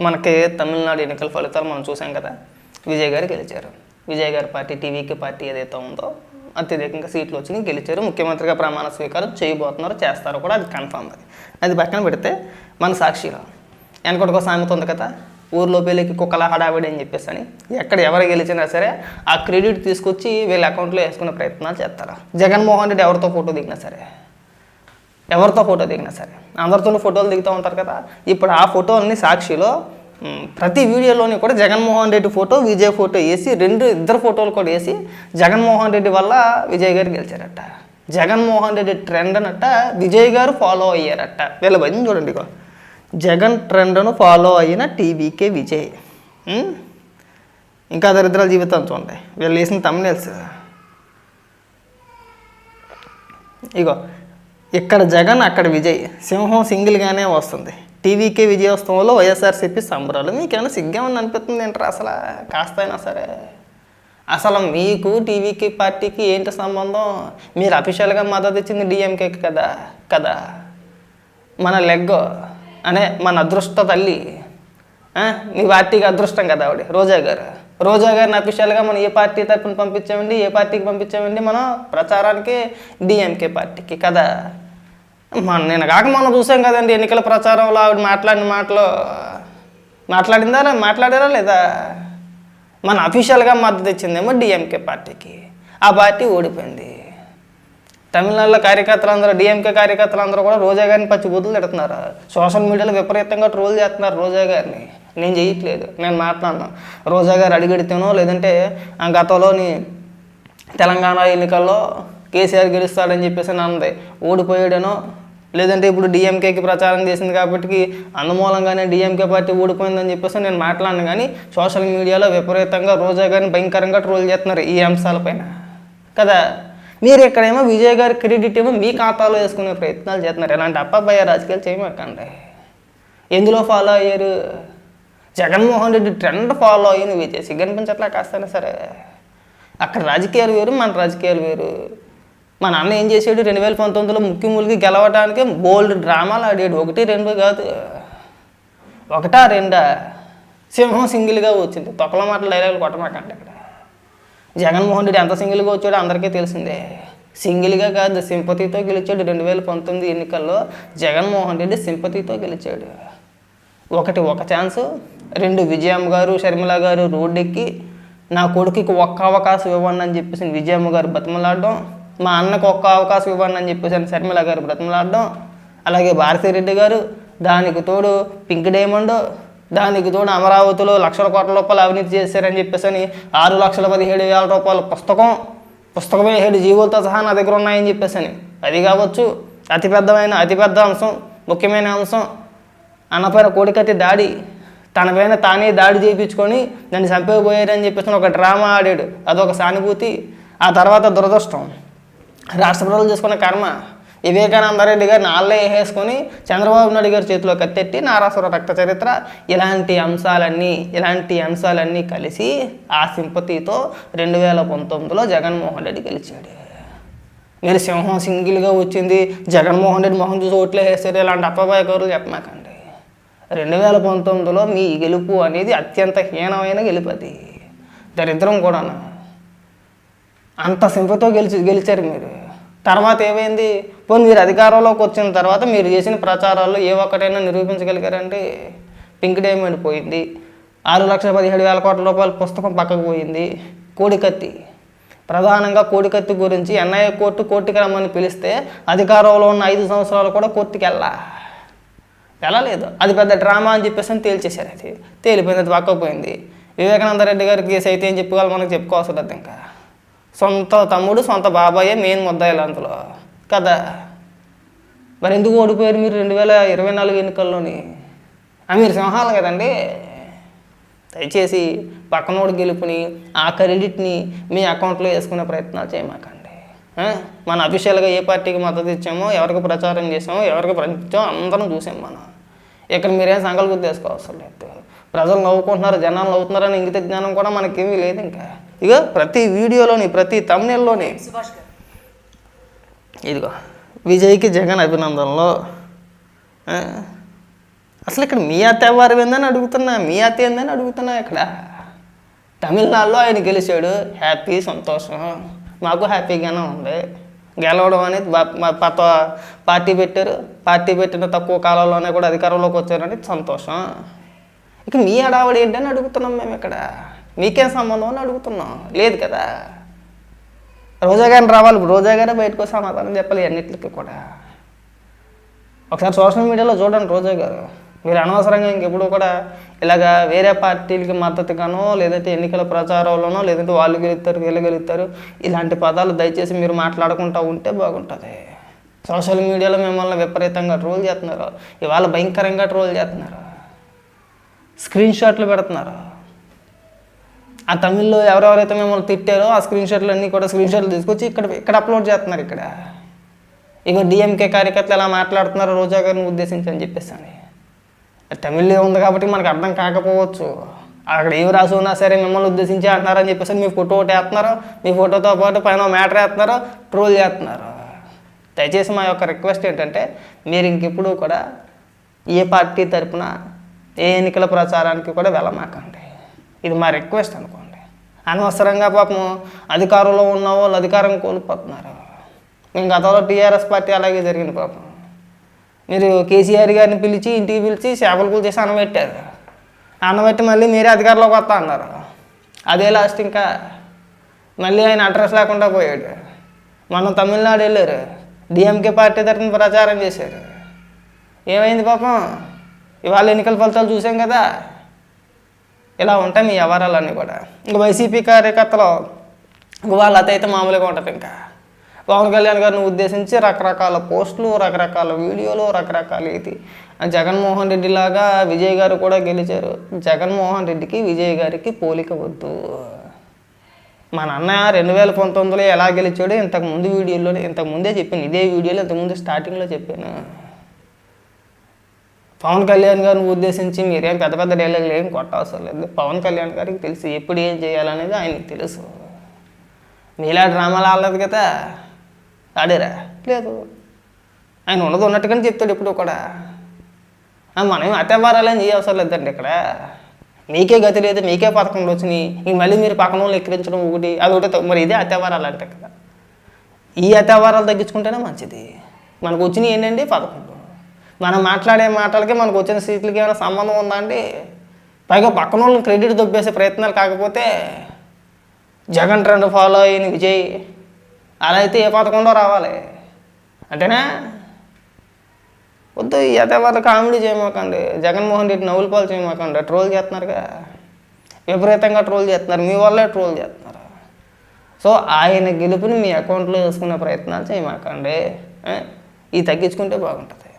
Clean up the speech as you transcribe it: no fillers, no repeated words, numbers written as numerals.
మనకి తమిళనాడు ఎన్నికల ఫలితాలు మనం చూసాం కదా. విజయ్ గారు గెలిచారు. విజయ్ గారి పార్టీ టీవీకే పార్టీ ఏదైతే ఉందో అత్యధికంగా సీట్లు వచ్చినాయి, గెలిచారు. ముఖ్యమంత్రిగా ప్రమాణ స్వీకారం చేయబోతున్నారు, చేస్తారు కూడా, అది కన్ఫామ్. అది పక్కన పెడితే మన సాక్షిలో వెనకొక సామెత ఉంది కదా, ఊర్లో పెళ్ళికి కుక్కల హడావిడి అని చెప్పేసి అని. ఎక్కడ ఎవరు గెలిచినా సరే ఆ క్రెడిట్ తీసుకొచ్చి వీళ్ళ అకౌంట్లో వేసుకునే ప్రయత్నాలు చేస్తారు. జగన్మోహన్ రెడ్డి ఎవరితో ఫోటో దిగినా సరే, అందరితోనూ ఫోటోలు దిగుతూ ఉంటారు కదా. ఇప్పుడు ఆ ఫోటోల్ని సాక్షిలో ప్రతి వీడియోలోని కూడా జగన్మోహన్ రెడ్డి ఫోటో, విజయ్ ఫోటో వేసి ఇద్దరు ఫోటోలు కూడా వేసి జగన్మోహన్ రెడ్డి వల్ల విజయ్ గారు గెలిచారట. జగన్మోహన్ రెడ్డి ట్రెండ్ అనట విజయ్ గారు ఫాలో అయ్యారట. వీళ్ళ భయం చూడండి, జగన్ ట్రెండ్ను ఫాలో అయిన టీవీకే విజయ్. ఇంకా దరిద్రాల జీవితం చూడండి వీళ్ళు వేసిన తమ్నెల్స్. ఇక్కడ జగన్ అక్కడ విజయ్, సింహం సింగిల్గానే వస్తుంది. టీవీకే విజయోత్సవంలో వైఎస్ఆర్సీపీ సంబరాలు. మీకేమైనా సిగ్గేమని అనిపిస్తుంది ఏంటారు అసలు కాస్త అయినా సరే? అసలు మీకు టీవీకి పార్టీకి ఏంటి సంబంధం? మీరు అఫీషియల్గా మద్దతు ఇచ్చింది డిఎంకేకి కదా. మన లెగ్ అనే మన అదృష్ట తల్లి, మీ పార్టీకి అదృష్టం కదా ఆవిడ రోజా గారిని అఫీషియల్గా మనం ఏ పార్టీ తరఫున పంపించామండి, ఏ పార్టీకి పంపించామండి? మనం ప్రచారానికి డిఎంకే పార్టీకి కదా. నేను మనం చూసాం కదండి ఎన్నికల ప్రచారంలో ఆవిడ మాట్లాడిన మాటలు మాట్లాడారా లేదా? మన అఫీషియల్గా మద్దతు ఇచ్చిందేమో డిఎంకే పార్టీకి, ఆ పార్టీ ఓడిపోయింది. తమిళనాడులో కార్యకర్తలందరూ, డిఎంకే కార్యకర్తలందరూ కూడా రోజా గారిని పచ్చిబూతులు తిడుతున్నారు. సోషల్ మీడియాలో విపరీతంగా ట్రోల్ చేస్తున్నారు రోజా గారిని. నేను చేయట్లేదు, నేను మాట్లాడినా. రోజా గారు అడిగడితేనో లేదంటే గతంలోని తెలంగాణ ఎన్నికల్లో కేసీఆర్ గెలుస్తాడని చెప్పేసి అన్నది, ఓడిపోయాడనో లేదంటే ఇప్పుడు డిఎంకేకి ప్రచారం చేసింది కాబట్టి అందుమూలంగానే డిఎంకే పార్టీ ఓడిపోయిందని చెప్పేసి నేను మాట్లాడిన. కానీ సోషల్ మీడియాలో విపరీతంగా రోజా గారిని భయంకరంగా ట్రోల్ చేస్తున్నారు ఈ అంశాలపైన కదా. మీరు ఇక్కడేమో విజయ్ గారి క్రెడిట్ ఏమో మీ ఖాతాలో వేసుకునే ప్రయత్నాలు చేస్తున్నారు. ఇలాంటి అప్పబ్బయ్య రాజకీయాలు చేయమకండి. ఎందులో ఫాలో అయ్యారు? జగన్మోహన్ రెడ్డి ట్రెండ్ ఫాలో అయ్యి విజయ్ సిగ్గనిపించట్లా కాస్తైనా సరే. అక్కడ రాజకీయాలు వేరు, మన రాజకీయాలు వేరు. మా నాన్న ఏం చేసాడు 2019లో ముఖ్యములకి గెలవడానికి బోల్డ్ డ్రామాలు ఆడాడు. 1, 2 కాదు, 1, 2 సింహం సింగిల్గా వచ్చింది. తొక్కల మాటలు డైలాగులు కొట్టమాకండి. ఇక్కడ జగన్మోహన్ రెడ్డి ఎంత సింగిల్గా వచ్చాడో అందరికీ తెలిసిందే. సింగిల్గా కాదు, సింపతితో గెలిచాడు. 2019 ఎన్నికల్లో జగన్మోహన్ రెడ్డి సింపతితో గెలిచాడు. ఒక ఛాన్సు, 2 విజయమ్మ గారు షర్మిల గారు రోడ్డెక్కి నా కొడుకుకి ఒక్క అవకాశం ఇవ్వండి అని చెప్పేసి విజయమ్మ గారు బతిమలాడడం, మా అన్నకు ఒక్క అవకాశం ఇవ్వండి అని చెప్పేసి షర్మిల గారు బ్రతిమలాడడం, అలాగే భారతిరెడ్డి గారు, దానికి తోడు పింక్ డైమండ్, దానికి తోడు అమరావతిలో లక్షల కోట్ల రూపాయలు అవినీతి చేశారని చెప్పేసి 6,17,000 రూపాయల పుస్తకం 7 జీవోలతో సహా నా దగ్గర ఉన్నాయని చెప్పేసి అది కావచ్చు. అతిపెద్ద అంశం, ముఖ్యమైన అంశం, అన్నపైన కోడికత్తి దాడి, తనపైన తానే దాడి చేయించుకొని దాన్ని చంపేయబోయారని చెప్పేసి ఒక డ్రామా ఆడాడు. అదొక సానుభూతి. ఆ తర్వాత దురదృష్టం, రాష్ట్ర ప్రజలు చేసుకున్న కర్మ. వివేకానంద రెడ్డి గారిని నాళ్ళే వేసుకొని చంద్రబాబు నాయుడు గారి చేతిలో కత్తెట్టి నారాసుర రక్త చరిత్ర, ఇలాంటి అంశాలన్నీ కలిసి ఆ సింపతితో 2019లో జగన్మోహన్ రెడ్డి గెలిచాడు. మీరు సింహం సింగిల్గా వచ్చింది, జగన్మోహన్ రెడ్డి మొహం చూసి ఓట్లే వేస్తారు, ఇలాంటి అప్పబాయ కౌరులు చెప్పమాకండి. 2019లో మీ గెలుపు అనేది అత్యంత హీనమైన గెలుపు. అది దరిద్రం కూడా. అంత సింపతితో గెలిచారు మీరు. తర్వాత ఏమైంది? పోనీ మీరు అధికారంలోకి వచ్చిన తర్వాత మీరు చేసిన ప్రచారాల్లో ఏ ఒక్కటైనా నిరూపించగలిగారంటే? పింక్ డైమండ్ పోయింది, 6,17,000 కోట్ల రూపాయల పుస్తకం పక్కకు పోయింది, కోడికత్తి, ప్రధానంగా కోడికత్తి గురించి ఎన్ఐఏ కోర్టుకి రమ్మని పిలిస్తే అధికారంలో ఉన్న 5 సంవత్సరాలు కూడా కోర్టుకి వెళ్ళలేదు. అది పెద్ద డ్రామా అని చెప్పేసి తేల్చేశారు. అది తేలిపోయింది, అది పక్కకు పోయింది. వివేకానంద రెడ్డి గారి కేసు అయితే ఏం చెప్పుకోవాలి, మనకు చెప్పుకోవాల్సి ఉంటుంది. ఇంకా సొంత తమ్ముడు సొంత బాబాయే మెయిన్ ముద్దాయిలు అందులో కదా. మరి ఎందుకు ఓడిపోయారు మీరు 2024 ఎన్నికల్లోని? మీరు సింహాలు కదండి. దయచేసి పక్కనోడు గెలుపుని, ఆ క్రెడిట్ని మీ అకౌంట్లో వేసుకునే ప్రయత్నాలు చేయమాకండి. మన అఫీషియల్గా ఏ పార్టీకి మద్దతు ఇచ్చామో, ఎవరికి ప్రచారం చేసామో, ఎవరికి ప్రచారం అందరం చూసాం మనం. ఇక్కడ మీరేం సంకల్పం చేసుకోవసరం లేదు. ప్రజలు నవ్వుకుంటున్నారు, జనాలు నవ్వుతున్నారని ఇంగిత జ్ఞానం కూడా మనకేమీ లేదు. ఇంకా ఇక ప్రతి వీడియోలోని ప్రతి తమ్నెల్లోని ఇదిగో విజయ్కి జగన్ అభినందనలో అసలు ఇక్కడ మీ అత్త ఎవరు ఏందని అడుగుతున్నా, మీ అత్త ఏందని అడుగుతున్నా. ఇక్కడ తమిళనాడులో ఆయన గెలిచాడు, హ్యాపీ, సంతోషం, మాకు హ్యాపీగానే ఉంది. గెలవడం అనేది కొత్త పార్టీ పెట్టారు, పార్టీ పెట్టిన తక్కువ కాలంలోనే కూడా అధికారంలోకి వచ్చారని సంతోషం. ఇక మీ హడావడి ఏంటని అడుగుతున్నాం మేము. ఇక్కడ మీకేం సంబంధం అని అడుగుతున్నాం. లేదు కదా, రోజా గారిని రావాలి, రోజా గారే బయటకు సమాధానం చెప్పాలి అన్నిటికీ కూడా. ఒకసారి సోషల్ మీడియాలో చూడండి రోజా గారు. మీరు అనవసరంగా ఇంకెప్పుడు కూడా ఇలాగా వేరే పార్టీలకి మద్దతుగానో, లేదంటే ఎన్నికల ప్రచారంలోనో, లేదంటే వాళ్ళు గెలుస్తారు వీళ్ళు గెలుస్తారు ఇలాంటి పదాలు దయచేసి మీరు మాట్లాడుకుంటూ ఉంటే బాగుంటుంది. సోషల్ మీడియాలో మిమ్మల్ని విపరీతంగా ట్రోల్ చేస్తున్నారు, ఇవాళ భయంకరంగా ట్రోల్ చేస్తున్నారు, స్క్రీన్ షాట్లు పెడుతున్నారు. ఆ తమిళ్లో ఎవరెవరైతే మిమ్మల్ని తిట్టారో ఆ స్క్రీన్ షాట్లు అన్నీ కూడా స్క్రీన్ షాట్లు తీసుకొచ్చి ఇక్కడ అప్లోడ్ చేస్తున్నారు. ఇక్కడ ఇక డిఎంకే కార్యకర్తలు ఎలా మాట్లాడుతున్నారు రోజా గారిని ఉద్దేశించి అని చెప్పేసి అని. తమిళ్లో ఉంది కాబట్టి మనకు అర్థం కాకపోవచ్చు, అక్కడ ఏమి రాసి ఉన్నా సరే మిమ్మల్ని ఉద్దేశించి అంటున్నారని చెప్పేసి మీ ఫోటో ఒకటి వేస్తున్నారు, మీ ఫోటోతో పాటు పైన మ్యాటర్ వేస్తున్నారు, ట్రోల్ చేస్తున్నారు. దయచేసి మా యొక్క రిక్వెస్ట్ ఏంటంటే మీరు ఇంకెప్పుడు కూడా ఏ పార్టీ తరపున ఏ ఎన్నికల ప్రచారానికి కూడా వెళ్ళమాకండి. ఇది మా రిక్వెస్ట్ అనుకోండి. అనవసరంగా పాపం అధికారంలో ఉన్న వాళ్ళు అధికారం కోల్పోతున్నారు. మేము గతంలో టీఆర్ఎస్ పార్టీ అలాగే జరిగింది పాపం. మీరు కేసీఆర్ గారిని పిలిచి ఇంటికి పిలిచి చేపల కూల్ చేసి అన్నబెట్టారు, అన్నబెట్టి మళ్ళీ మీరే అధికారంలోకి వస్తా అన్నారు. అదే లాస్ట్ ఇంకా మళ్ళీ ఆయన అడ్రస్ లేకుండా పోయాడు. మనం తమిళనాడు వెళ్ళారు, డిఎంకే పార్టీ తరఫున ప్రచారం చేశారు. ఏమైంది పాపం, ఇవాళ ఎన్నికల ఫలితాలు చూసాం కదా. ఇలా ఉంటాయి మీ వ్యవహారాలన్నీ కూడా. ఇంకా వైసీపీ కార్యకర్తలు వాళ్ళ అయితే మామూలుగా ఉంటుంది. ఇంకా పవన్ కళ్యాణ్ గారిని ఉద్దేశించి రకరకాల పోస్టులు, రకరకాల వీడియోలు, రకరకాల ఇది. జగన్మోహన్ రెడ్డి లాగా విజయ్ గారు కూడా గెలిచారు. జగన్మోహన్ రెడ్డికి విజయ్ గారికి పోలిక వద్దు. మా నాన్న 2019లో ఎలా గెలిచాడో ఇంతకుముందు వీడియోలోనే ఇంతకుముందే చెప్పాను, ఇదే వీడియోలో ఇంతకుముందు స్టార్టింగ్లో చెప్పాను. పవన్ కళ్యాణ్ గారిని ఉద్దేశించి మీరేం పెద్ద పెద్ద డైలాగులు ఏం కొట్టవసరం లేదు. పవన్ కళ్యాణ్ గారికి తెలుసు ఎప్పుడు ఏం చేయాలనేది ఆయనకి తెలుసు. మీలా డ్రామాలు ఆడలేదు కదా, ఆడారా? లేదు. ఆయన ఉన్నది ఉన్నట్టుగానే చెప్తాడు ఎప్పుడు కూడా. మనం అత్యవారాలని చేయవసరం లేదండి. ఇక్కడ మీకే గతి లేదు, మీకే పథకంలో వచ్చినాయి, ఇంక మళ్ళీ మీరు పక్కన వాళ్ళు ఎక్కిరించడం ఒకటి అది ఒకటి. మరి ఇదే అత్యవారాలు అంటే కదా. ఈ అత్యవారాలు తగ్గించుకుంటేనే మంచిది. మనకు వచ్చినాయి ఏంటండి 11. మనం మాట్లాడే మాటలకి మనకు వచ్చిన సీట్లకి ఏమైనా సంబంధం ఉందా అండి? పైగా పక్కన వాళ్ళని క్రెడిట్ దొబ్బేసే ప్రయత్నాలు. కాకపోతే జగన్ ట్రెండ్ ఫాలో అయిన విజయ్ అలా అయితే ఏ పథకంలో రావాలి అంటేనా? వద్దు, ఈ యథావాద కామెడీ చేయమాకండి, జగన్మోహన్ రెడ్డి నవ్వుల పాలు చేయమాకండి. ట్రోల్ చేస్తున్నారుగా, విపరీతంగా ట్రోల్ చేస్తున్నారు, మీ వల్లే ట్రోల్ చేస్తున్నారు. సో ఆయన గెలుపుని మీ అకౌంట్లో వేసుకునే ప్రయత్నాలు చేయమాకండి. ఇది తగ్గించుకుంటే బాగుంటుంది.